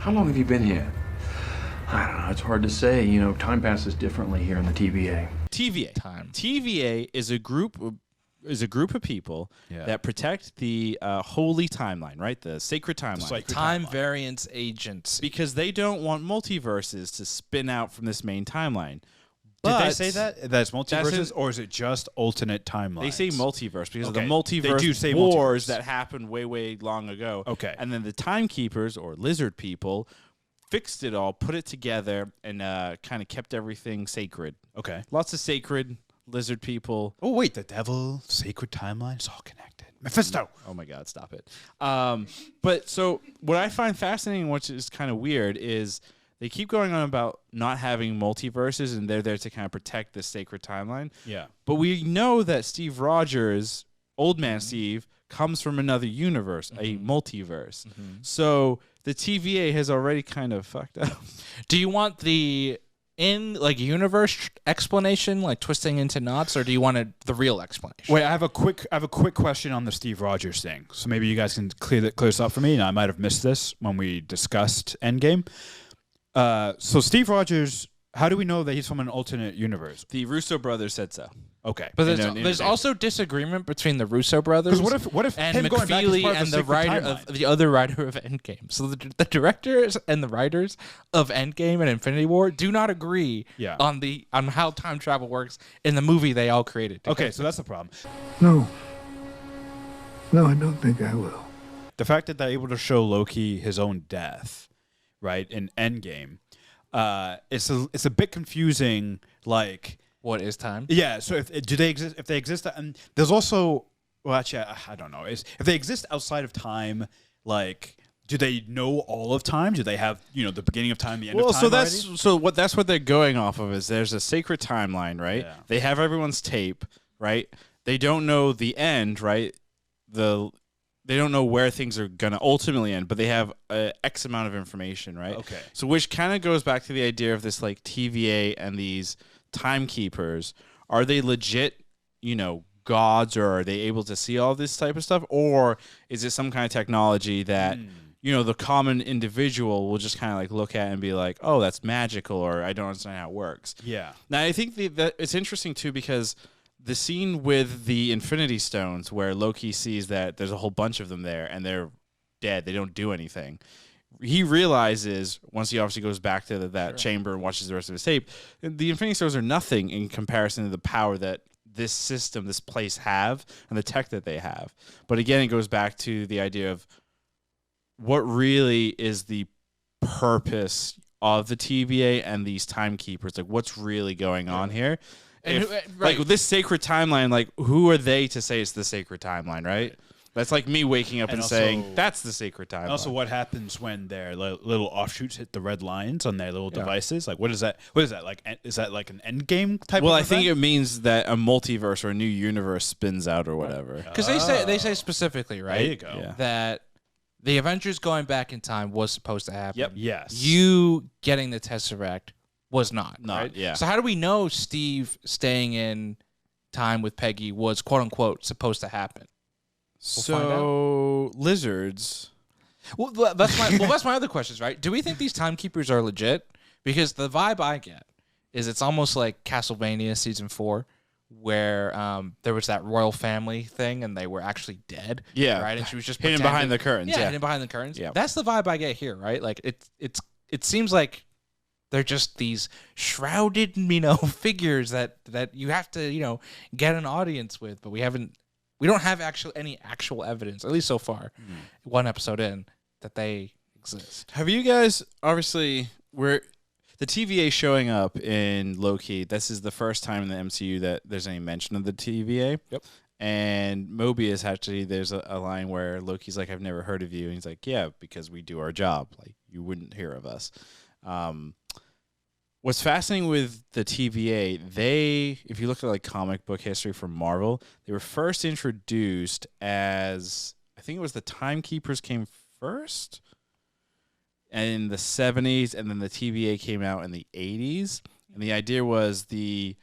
How long have you been here? I don't know. It's hard to say. You know, time passes differently here in the TVA. TVA is a group of people that protect the holy timeline, right? The sacred timeline. Like time variance agents. Because they don't want multiverses to spin out from this main timeline. Did they say that? That's multiverses, or is it just alternate timelines? They say multiverse because of the multiverse wars that happened way, way long ago. Okay. And then the timekeepers, or lizard people, fixed it all, put it together, and kind of kept everything sacred. Okay. Lots of sacred lizard people. Oh, wait, the devil, sacred timeline, it's all connected. Mephisto! Oh, my God, stop it. But so what I find fascinating, which is kind of weird, is they keep going on about not having multiverses, and they're there to kind of protect the sacred timeline. Yeah. But we know that Steve Rogers, Old Man Steve, comes from another universe, a multiverse. So the TVA has already kind of fucked up. Do you want the universe explanation, like twisting into knots, or do you want the real explanation? Wait, I have a quick question on the Steve Rogers thing. So maybe you guys can clear this up for me, and I might have missed this when we discussed Endgame. So Steve Rogers, how do we know that he's from an alternate universe? The Russo brothers said so. Okay, but there's also disagreement between the Russo brothers. What if and him going back is McFeely part of and the writer of the other writer of Endgame? So the directors and the writers of Endgame and Infinity War do not agree on how time travel works in the movie they all created together. Okay, so that's the problem. No, I don't think I will. The fact that they're able to show Loki his own death, right, in Endgame, it's a bit confusing. Like, what is time? Yeah. So if they exist, and there's also, well, actually, I don't know. If they exist outside of time, like, do they know all of time? Do they have the beginning of time, the end of time? Well, that's what they're going off of. Is there's a sacred timeline, right? Yeah. They have everyone's tape, right? They don't know the end, right? They don't know where things are going to ultimately end, but they have X amount of information, right? Okay. So which kind of goes back to the idea of this like TVA and these timekeepers. Are they legit, gods, or are they able to see all this type of stuff? Or is it some kind of technology that, the common individual will just kind of like look at and be like, oh, that's magical, or I don't understand how it works. Yeah. Now, I think that it's interesting too, because the scene with the Infinity Stones where Loki sees that there's a whole bunch of them there and they're dead, they don't do anything. He realizes, once he obviously goes back to that chamber and watches the rest of his tape, the Infinity Stones are nothing in comparison to the power that this system, this place have, and the tech that they have. But again, it goes back to the idea of what really is the purpose of the TVA and these timekeepers. Like, what's really going on here? And like this sacred timeline, like, who are they to say it's the sacred timeline, right? That's like me waking up and also saying that's the sacred timeline. And also, what happens when their little offshoots hit the red lines on their little devices? Like, what is that? What is that like? Is that like an end game type? Well, of I think event? it means that a multiverse or a new universe spins out or whatever. Because they say specifically, right? There you go. Yeah. That the Avengers going back in time was supposed to happen. Yep. Yes. You getting the Tesseract was not. Right? Yeah. So how do we know Steve staying in time with Peggy was quote unquote supposed to happen? So lizards. Well, that's my other questions, right? Do we think these timekeepers are legit? Because the vibe I get is it's almost like Castlevania season 4, where there was that royal family thing and they were actually dead. Yeah. Right. And she was just hidden behind the curtains. Yeah, Yeah. hidden behind the curtains. Yeah. That's the vibe I get here, right? Like it seems like they're just these shrouded, figures that you have to, get an audience with, but we don't have any actual evidence, at least so far, one episode in, that they exist. Have you guys, obviously, the TVA showing up in Loki, this is the first time in the MCU that there's any mention of the TVA. Yep. And Mobius, actually, there's a line where Loki's like, I've never heard of you. And he's like, yeah, because we do our job. Like, you wouldn't hear of us. What's fascinating with the TVA, if you look at like comic book history from Marvel, they were first introduced as, I think it was the Timekeepers came first in the 70s, and then the TVA came out in the 80s. And the idea was the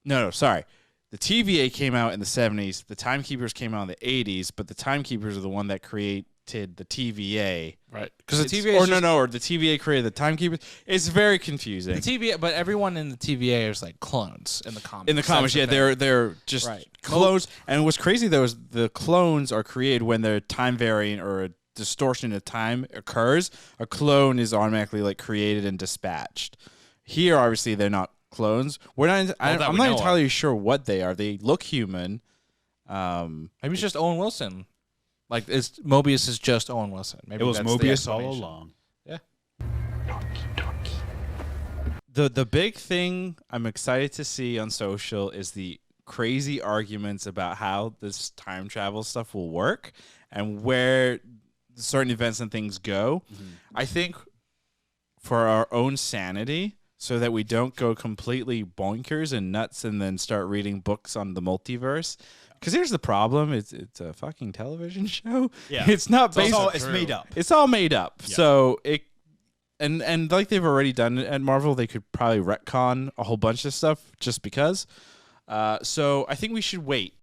TVA came out in the 70s, the Timekeepers came out in the 80s, but the Timekeepers are the one that create the TVA. Right. Because the It's- TVA is or the TVA created the timekeepers. It's very confusing. the TVA, but everyone in the TVA is like clones in the comics. In the comics, That's yeah, the thing. they're just Right. clones. And what's crazy though is the clones are created when their time variant or a distortion of time occurs. A clone is automatically like created and dispatched. Here, obviously, they're not clones. We're not. I'm that we not know entirely sure what they are. They look human. Maybe it's just Owen Wilson. Like Mobius is just Owen Wilson. Maybe It was that's the Mobius all explanation. along. The big thing I'm excited to see on social is the crazy arguments about how this time travel stuff will work and where certain events and things go. I think for our own sanity, so that we don't go completely bonkers and nuts and then start reading books on the multiverse. Because here's the problem: it's a fucking television show. Yeah. It's not So based. it's made up. It's all made up. Yeah. So it and like they've already done it at Marvel, they could probably retcon a whole bunch of stuff just because. So I think we should wait